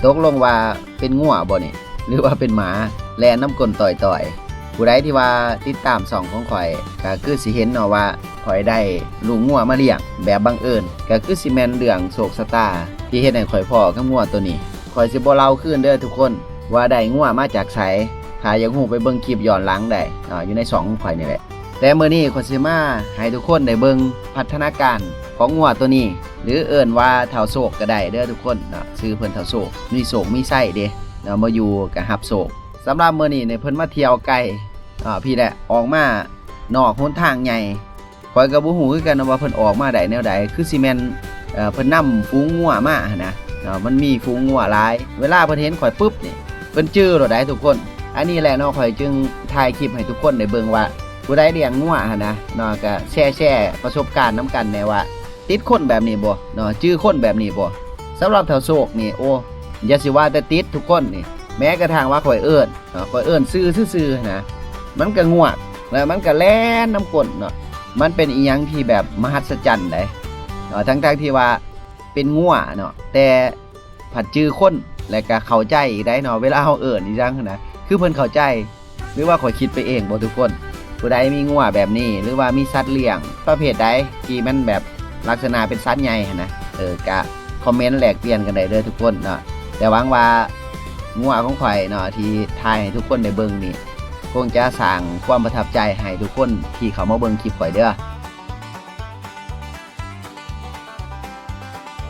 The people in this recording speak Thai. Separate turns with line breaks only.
ตกลงว่าเป็นงัวบ่นี่หรือว่าเป็นหมาแลน้ำกลต่อยผู้ใดที่ว่าติดตาม2ของข่อยก็คือสิเห็นเนาะว่าข่อยได้ลูกงัวมาเลี้ยงแบบบังเอิญก็คือสิแม่นเรื่องโชคชะตาที่เฮ็ดให้ข่อยพ้อกับงัวตัวนี้ข่อยสิบ่เล่าคืนเด้อทุกคนว่าได้งัวมาจากไสถ้าอยากฮู้ไปเบิ่งคลิปย้อนหลังได้อยู่ใน2ของข่อยนี่แหละแต่มื้อนี้ข่อยสิมาให้ทุกคนได้เบิ่งพัฒนาการของงัวตัวนี้หรือเอิ้นว่าเฒ่าโศกก็ได้เด้อทุกคนชื่อเพิ่นเฒ่าโศกมีโศกมีไส้เด้มาอยู่ก็รับโศกสำหรับมื้อนี้เนี่ยเพิ่นมาเที่ยวไกลพี่แหละออกมานอกหนทางใหญ่ข่อยก็บ่ฮู้คือกันว่าเพิ่นออกมาได้แนวใดคือสิแม่นเพิ่นนำฝูงงัวมานะมันมีฝูงงัวหลายเวลาเพิ่นเห็นข่อยปุ๊บนี่เพิ่นจื้อแล้วได้ทุกคนอันนี้แหละเนาะข่อยจึงถ่ายคลิปให้ทุกคนได้เบิ่งว่าผู้ใดเลี้ยงงัวนะเนาะก็แชร์ประสบการณ์นํกันแน่ว่าติดคนแบบนี้บ่เนาะจื้อคนแบบนี้บ่สำหรับเฒ่าโศกนี่โอ้อย่าสิว่าแต่ติดทุกคนนี่แม้กระทั่งว่าข่อยเอิ้นซื่อๆนะมันก็งวกแล้วมันก็แล่นน้ำกลเนาะมันเป็นอีหยังที่แบบมหัศจรรย์ได้ทั้งที่ว่าเป็นงัวเนาะแต่ผัดจื้อคนและก็เข้าใจอีกได้เนาะเวลาเฮาเอิ้นอีจังนะคือเพิ่นเข้าใจหรือว่าข่อยคิดไปเองบ่ทุกคนผู้ใดมีงัวแบบนี้หรือว่ามีสัตว์เลี้ยงประเภทใดที่มันแบบลักษณะเป็นสัตว์ใหญ่นะก็คอมเมนต์แลกเปลี่ยนกันได้เด้อทุกคนเนาะแต่หวังว่างัวของข่อยเนาะที่ถ่ายให้ทุกคนได้เบิ่งนี่คงจะสร้างความประทับใจให้ทุกคนที่เข้ามาเบิ่งคลิปข่อยเด้อ